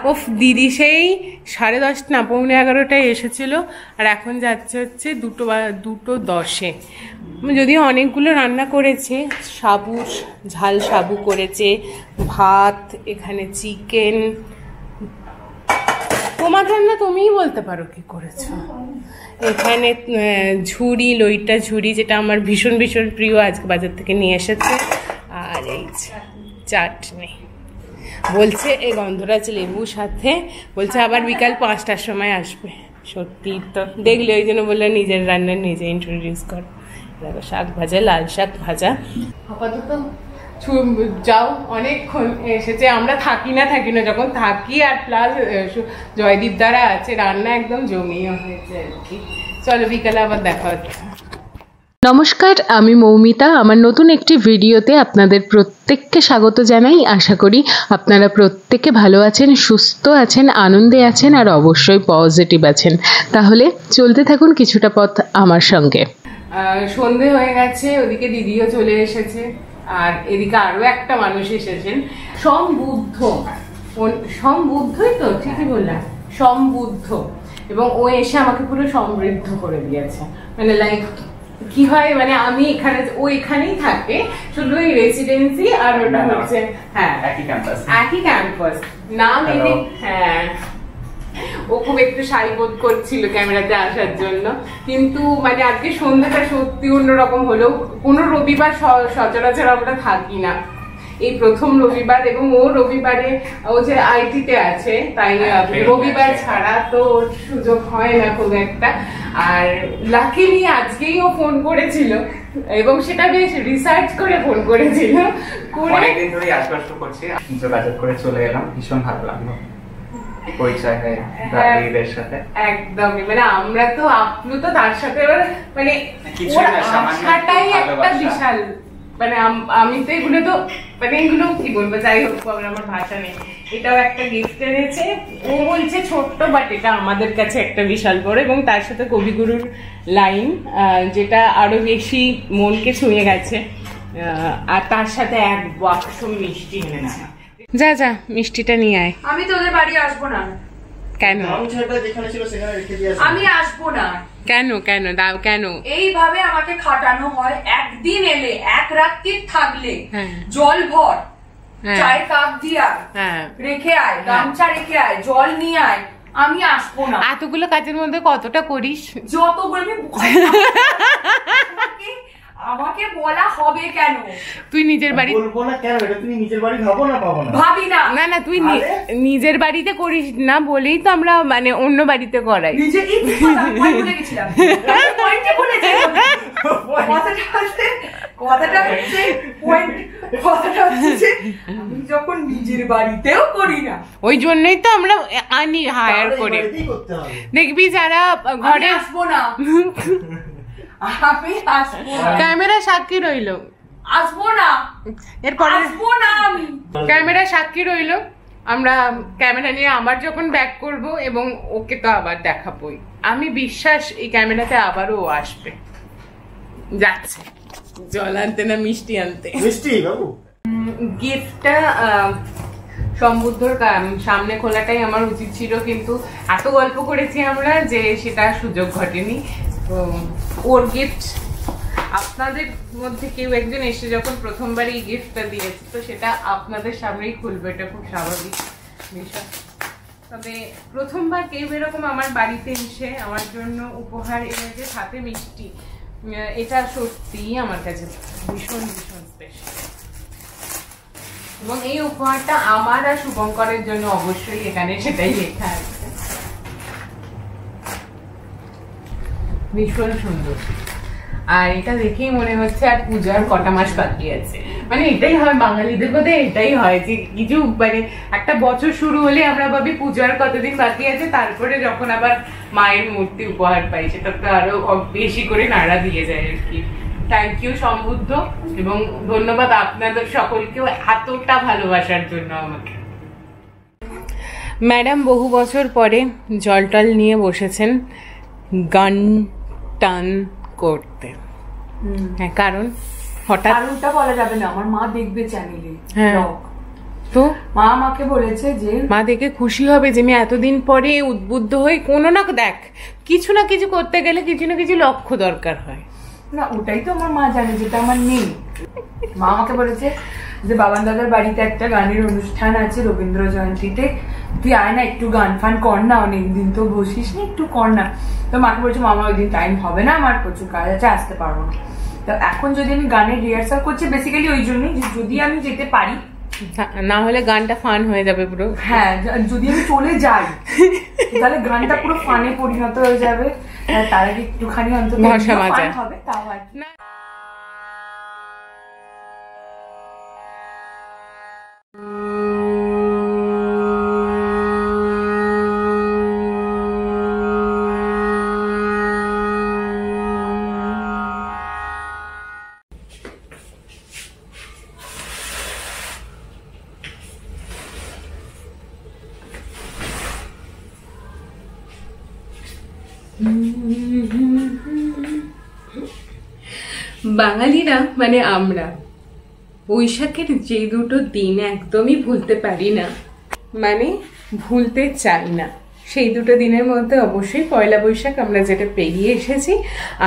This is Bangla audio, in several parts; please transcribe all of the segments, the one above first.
ওফ দিদি সেই 10:30 না 11:45 এসেছিল, আর এখন যাচ্ছে হচ্ছে 2:10-এ। যদিও অনেকগুলো রান্না করেছে, সাবুর ঝাল সাবু করেছে, ভাত, এখানে চিকেন। তোমার রান্না তুমিই বলতে পারো কি করেছো। এখানে ঝুড়ি, লইটা ঝুড়ি, যেটা আমার ভীষণ ভীষণ প্রিয়, আজকে বাজার থেকে নিয়ে এসেছে। আর এই চাটনি, বলছে এই গন্ধরাজ লেবু সাথে, বলছে আবার বিকাল 5টার সময় আসবে। সত্যি তো দেখলে ওই জন্য বললো নিজের রান্না নিজে ইন্ট্রোডিউস কর। দেখো শাক ভাজা, লাল শাক ভাজা। আপাতত যাও, অনেকক্ষণ এসেছে। আমরা থাকি না যখন থাকি, আর প্লাস জয়দীপ দ্বারা আছে, রান্না একদম জমিয়ে হয়েছে আর কি। চলো বিকালে আবার দেখা হচ্ছে। নমস্কার, আমি মৌমিতা। আমার নতুন একটি ভিডিওতে আপনাদের প্রত্যেককে স্বাগত জানাই। আশা করি আপনারা প্রত্যেকে ভালো আছেন, সুস্থ আছেন, আনন্দে আছেন, আর অবশ্যই পজিটিভ আছেন। তাহলে চলতে থাকুন কিছুটা পথ আমার সঙ্গে। সন্ধে হয়ে গেছে, ওদিকে দিদিও চলে এসেছে, আর এদিকে আরো একটা মানুষ এসেছেন, সমবুদ্ধই তো ঠিকই বললাম, সমবুদ্ধ। এবং ও এসে আমাকে পুরো সমৃদ্ধ করে দিয়েছে। মানে লাইক কি হয়, মানে আমি এখানে, ও এখানেই থাকে, শুধু এই রেসিডেন্সি, আর ওটা হচ্ছে হ্যাঁ একই ক্যাম্পাস নাম। হ্যাঁ, ও খুব একটু সাই বোধ করছিল ক্যামেরাতে আসার জন্য, কিন্তু মানে আজকে সন্ধ্যাটা সত্যি অন্যরকম হলো। কোনো রবিবার সচরাচর আমরা থাকি না, এই প্রথম রবিবার, এবং ও রবিবারে, ও যে আইটিতে আছে, তাই রবিবার ছাড়া তো ওর সুযোগ হয় না খুব একটা। আর লাকিলি আজকেই ও ফোন করেছিল, এবং সেটা বেশ রিসার্চ করে ফোন করেছিল। অনেকদিন ধরে আশপাশ করছি, যোগাযোগ করে চলে এলাম, ভীষণ ভালো লাগলো পরিচয় হয়ে দাদিদের সাথে। একদমই, মানে আমরা তো আপনি তো তার সাথে মানে আশাটাই একটা বিশাল, মানে আমি তো এগুলো তো মানে এগুলো কি বলবো, যাই হোক আমার ভাষা নেই। এটাও একটা গিফট এনেছে, ও বলছে ছোট্ট, বাট এটা আমাদের কাছে একটা বিশাল বড়, এবং তার সাথে কবিগুরুর লাইন, যেটা আরো বেশি মনকে ছুঁয়ে গেছে। আর তার সাথে এক বাক্স মিষ্টি এনেছে। যা যা মিষ্টিটা নিয়ে আয়। আমি তোদের বাড়ি আসবো না। কেন? আমি আসবো না। কেন কেন দাও কেন? এইভাবে আমাকে খাটানো হয়। একদিন এলে, এক রাত্রি থাকলে, জল ভর, চায়ের কাপ দিয়া রেখে আয়, গামছা রেখে আয়, জল নিয়ে আয়, আমি আসবো না। এতগুলো কাজের মধ্যে কতটা করিস? যত বলবি। আমাকে বলা হবে কেন? তুই নিজের বাড়ি বলবো না কেন? এটা তুমি নিজের বাড়ি ভাবো না? পাবো না, ভাবি না। না না, তুই নিজের বাড়িতে করিস না বলেই তো আমরা মানে অন্য বাড়িতে করাই। আমি যখন নিজের বাড়িতেও করি না, ওই জন্যই তো আমরা আনি হায়ার করে। দেখবি যারা ঘরে আসবো না, আমি আসবো না। ক্যামেরা সাক্ষী রইলো, আসবো না, এরপরে আসবো না। আমি ক্যামেরা সাক্ষী রইলো, আমরা ক্যামেরা নিয়ে আবার যখন ব্যাক করব, এবং ওকে তো আবার দেখাবোই। আমি বিশ্বাস এই ক্যামেরাতে আবারও ও আসবে। যাচ্ছে জল আনতে না মিষ্টি আনতে। মিষ্টি বাবু, গিফটটা সমবুদ্ধর সামনে খোলাটাই আমার উচিত ছিল, কিন্তু এত গল্প করেছি আমরা যে সেটা সুযোগ ঘটেনি। তো ওর গিফট, আপনাদের মধ্যে কেউ একজন এসে যখন প্রথমবার এই গিফটটা দিয়েছে, তো সেটা আপনাদের সামনেই খুলবে, এটা খুব স্বাভাবিক বিষয়। তবে প্রথমবার কেউ এরকম আমার বাড়িতে এসে আমার জন্য উপহার এনেছে, সাথে মিষ্টি, এটা সত্যিই আমার কাছে ভীষণ ভীষণ স্পেশাল। এবং এই উপহারটা আমার আর শুভঙ্করের জন্য অবশ্যই, এখানে সেটাই লেখা আছে। ভীষণ সুন্দর। আর এটা দেখেই মনে হচ্ছে আর পূজার কটা মাস বাকি আছে। মানে এটাই হয় বাঙালিদের মধ্যে, এটাই হয় যে কিছু মানে একটা বছর শুরু হলে আমরা ভাবি পূজার কতদিন বাকি আছে, তারপরে যখন আবার মায়ের মূর্তি উপহার পাই সেটা তো আরো বেশি করে নাড়া দিয়ে যায় আর কি। থ্যাংক ইউ সমবুদ্ধ, এবং ধন্যবাদ আপনাদের সকলকেও এতটা ভালোবাসার জন্য আমাকে। ম্যাডাম বহু বছর পরে জল টল নিয়ে বসেছেন গান টান করতে। হ্যাঁ, কারণ হঠাৎ কারণটা বলা যাবে না, আমার মা দেখবে চ্যানেলে। তো মা আমাকে বলেছে যে মা দেখে খুশি হবে যে আমি এতদিন পরে উদ্বুদ্ধ হই কোনো না দেখ কিছু না কিছু করতে গেলে কিছু না কিছু লক্ষ্য দরকার হয় না, ওটাই তো আমার মা জানে যেটা আমার নেই। মা আমাকে বলেছে যে বাবান দাদার বাড়িতে একটা গানের অনুষ্ঠান আছে রবীন্দ্র জয়ন্তীতে, তুই আয় না একটু গান ফান কর না, অনেকদিন তো বসিস না, একটু কর না। তো মাকে বলছে মামা ওই দিন টাইম হবে না, আমার প্রচুর কাজ আছে, আসতে পারবো না। তো এখন যদি আমি গানের রিহার্সাল করছি বেসিক্যালি ওই জন্যই যে যদি আমি যেতে পারি, না হলে গানটা ফান হয়ে যাবে পুরো। হ্যাঁ, যদি আমি চলে যাই তাহলে গানটা পুরো ফানে পরিণত হয়ে যাবে, তার আগে একটুখানি অন্তত হবে তাও আর কি। বাঙালিরা মানে আমরা বৈশাখের যে দুটো দিন একদমই ভুলতে পারি না, মানে ভুলতে চাই না, সেই দুটো দিনের মধ্যে অবশ্যই পয়লা বৈশাখ আমরা যেটা পেরিয়ে এসেছি,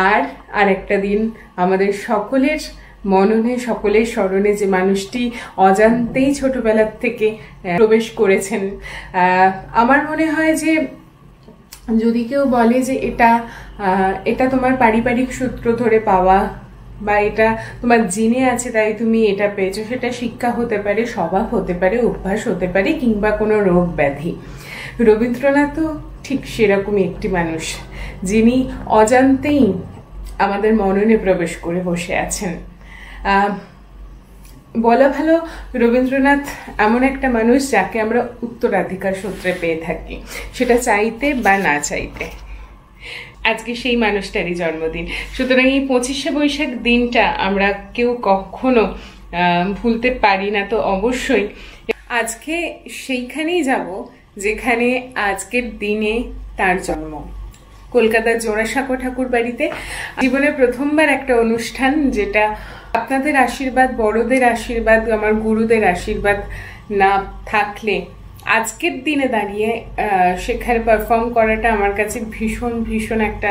আর একটা দিন আমাদের সকলের মননে সকলের স্মরণে যে মানুষটি অজান্তেই ছোটবেলার থেকে প্রবেশ করেছেন। আমার মনে হয় যে যদি কেউ বলে যে এটা তোমার পারিবারিক সূত্র ধরে পাওয়া বা এটা তোমার জিনে আছে তাই তুমি এটা পেয়েছো, সেটা শিক্ষা হতে পারে, স্বভাব হতে পারে, অভ্যাস হতে পারে, কিংবা কোনো রোগ ব্যাধি। রবীন্দ্রনাথও ঠিক সেরকমই একটি মানুষ যিনি অজান্তেই আমাদের মননে প্রবেশ করে বসে আছেন। বলা ভালো রবীন্দ্রনাথ এমন একটা মানুষ যাকে আমরা উত্তরাধিকার সূত্রে পেয়ে থাকি, সেটা চাইতে বা না চাইতে। আজকে সেই মানুষটারই জন্মদিন, সুতরাং এই 25শে বৈশাখ দিনটা আমরা কেউ কখনো ভুলতে পারি না। তো অবশ্যই আজকে সেইখানেই যাব যেখানে আজকের দিনে তার জন্ম, কলকাতার জোড়াসাঁকো ঠাকুর বাড়িতে। জীবনে প্রথমবার একটা অনুষ্ঠান যেটা আপনাদের আশীর্বাদ, বড়দের আশীর্বাদ, আমার গুরুদের আশীর্বাদ না থাকলে আজকের দিনে দাঁড়িয়ে সেখানে পারফর্ম করাটা আমার কাছে ভীষণ ভীষণ একটা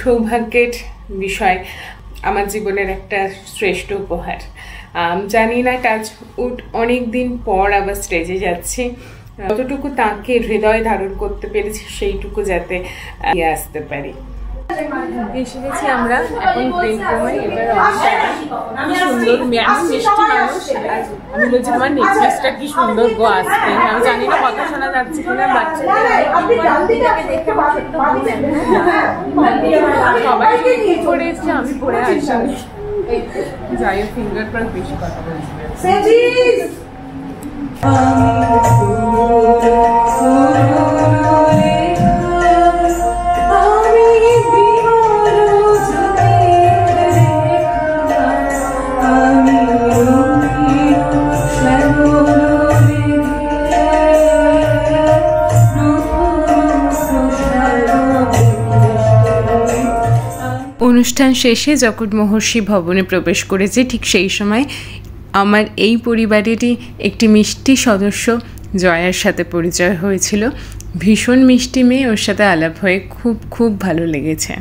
সৌভাগ্যের বিষয়, আমার জীবনের একটা শ্রেষ্ঠ উপহার। জানি না টাচউড অনেক দিন পর আবার স্টেজে যাচ্ছি, যতটুকু তাকে হৃদয় ধারণ করতে পেরেছি সেইটুকু যাতে আসতে পারি। এসে গেছি আমরা এখন প্রিন্টরুমে। এবার কি সুন্দর, আমি মিষ্টি মানুষ, আমি বলছি আমার নেকলেসটা কি সুন্দর গো আসতে। আমি জানি না কথা শোনা যাচ্ছে কিনা, বাচ্চাদের সবাই পরে এসছে, আমি পরে আসিনি। যাই হোক, ফিঙ্গার প্রিন্ট বেশি কথা বলছি। অনুষ্ঠান শেষে যখন মহর্ষি ভবনে প্রবেশ করেছে, ঠিক সেই সময় আমার এই পরিবারেরই একটি মিষ্টি সদস্য জয়ার সাথে পরিচয় হয়েছিল। ভীষণ মিষ্টি মেয়ে, ওর সাথে আলাপ হয়ে খুব খুব ভালো লেগেছে।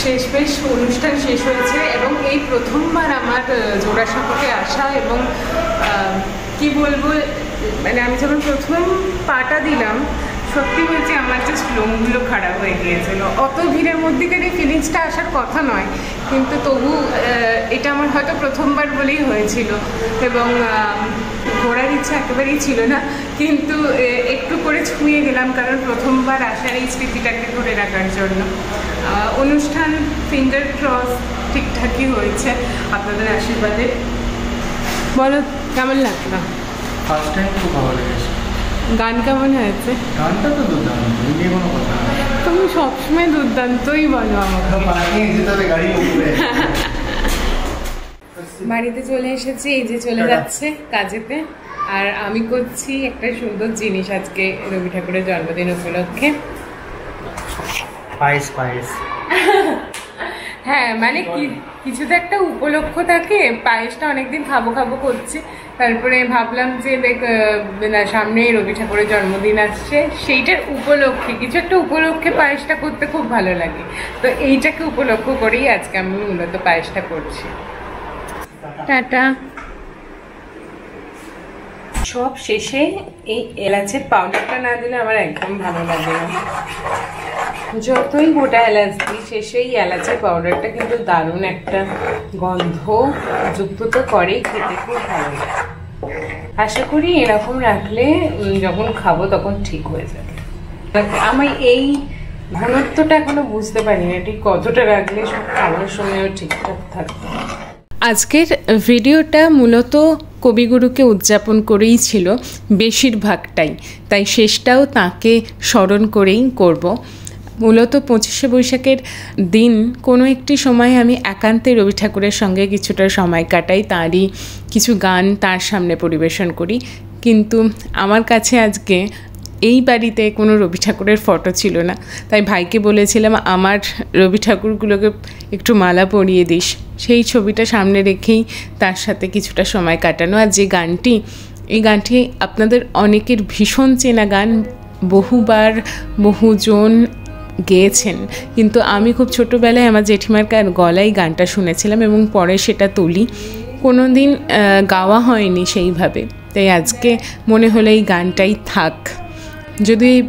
শেষমেশ অনুষ্ঠান শেষ হয়েছে এবং এই প্রথমবার আমার জোড়াসাঁকোতে আসা, এবং কি বলবো, মানে আমি যখন প্রথম পাটা দিলাম সত্যি বলছি আমার জাস্ট লোমগুলো খারাপ হয়ে গিয়েছিল। অত ভিড়ের মধ্যেকার এই ফিলিংসটা আসার কথা নয়, কিন্তু তবু এটা আমার হয়তো প্রথমবার বলেই হয়েছিল এবং ঘোরার ইচ্ছা একেবারেই ছিল না, কিন্তু একটু করে ছুঁয়ে গেলাম কারণ প্রথমবার আসার এই স্মৃতিটাকে ধরে রাখার জন্য। অনুষ্ঠান ফিঙ্গার ক্রস ঠিকঠাকই হয়েছে আপনাদের আশীর্বাদে। বলো কেমন লাগলো? ফার্স্ট টাইম খুব ভালো লেগেছে। গান কেমন হয়েছে? গানটা তো দুর্দান্ত, এই নিয়ে কোনো কথা না। তুমি সবসময় দুর্দান্তই বলো আমাকে। পার্কিং যেতে হবে গাড়ি উপরে। বাড়িতে চলে এসেছি, এই যে চলে যাচ্ছে কাজেতে, আর আমি করছি একটা সুন্দর জিনিস আজকে রবি ঠাকুরের জন্মদিন উপলক্ষে। পায়েস পায়েস। হ্যাঁ মানে কিছু তো একটা উপলক্ষ থাকে, পায়েসটা অনেকদিন খাবো খাবো করছি, তারপরে ভাবলাম যে দেখ সামনে রবি ঠাকুরের জন্মদিন আসছে, সেইটার উপলক্ষে কিছু একটা উপলক্ষে পায়েসটা করতে খুব ভালো লাগে, তো এইটাকে উপলক্ষ করেই আজকে আমি মূলত পায়েসটা করছি। টাটা। সব শেষে এই এলাচের পাউডারটা না দিলে আমার একদম ভালো লাগে না। যতই গোটা এলাচ দিই শেষে এই এলাচের পাউডারটা কিন্তু দারুণ একটা গন্ধ যুক্ত তো করেই, খেতে খুব ভালো লাগে। আশা করি এরকম রাখলে যখন খাবো তখন ঠিক হয়ে যাবে। আমি এই ঘনত্বটা এখনো বুঝতে পারি না ঠিক কতটা রাখলে সব খাওয়ার সময়ও ঠিকঠাক থাকবে। আজকের ভিডিওটা মূলত কবিগুরুকে উদযাপন করেই ছিল বেশিরভাগটাই, তাই শেষটাও তাকে স্মরণ করেই করব। মূলত 25শে বৈশাখের দিন কোনো একটি সময় আমি একান্তে রবি ঠাকুরের সঙ্গে কিছুটা সময় কাটাই, তারই কিছু গান তার সামনে পরিবেশন করি, কিন্তু আমার কাছে আজকে এই বাড়িতে কোনো রবি ঠাকুরের ফটো ছিল না, তাই ভাইকে বলেছিলাম আমার রবি ঠাকুরগুলোকে একটু মালা পরিয়ে দিস, সেই ছবিটা সামনে রেখেই তার সাথে কিছুটা সময় কাটানো। আর যে গানটি, এই গানটি আপনাদের অনেকের ভীষণ চেনা গান, বহুবার বহুজন গেয়েছেন, কিন্তু আমি খুব ছোটোবেলায় আমার জেঠিমার গলায় গানটা শুনেছিলাম এবং পরে সেটা তুলি, কোনো দিন গাওয়া হয়নি সেইভাবে, তাই আজকে মনে হলো এই গানটাই থাক। যদি এই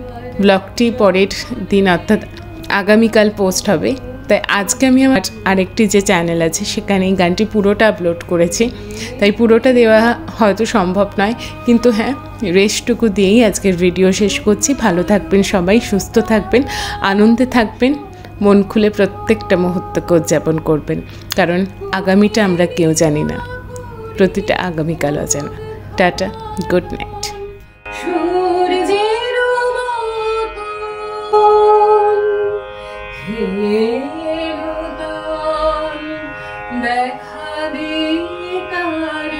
ব্লগটি পরের দিন অর্থাৎ আগামীকাল পোস্ট হবে, তাই আজকে আমি আমার আরেকটি যে চ্যানেল আছে সেখানে এই গানটি পুরোটা আপলোড করেছি, তাই পুরোটা দেওয়া হয়তো সম্ভব নয়, কিন্তু হ্যাঁ রেস্টটুকু দিয়েই আজকের ভিডিও শেষ করছি। ভালো থাকবেন সবাই, সুস্থ থাকবেন, আনন্দে থাকবেন, মন খুলে প্রত্যেকটা মুহূর্তকে উদযাপন করবেন, কারণ আগামীটা আমরা কেউ জানি না, প্রতিটা আগামীকাল অজানা। Tata, good night. দেখা দে কারবার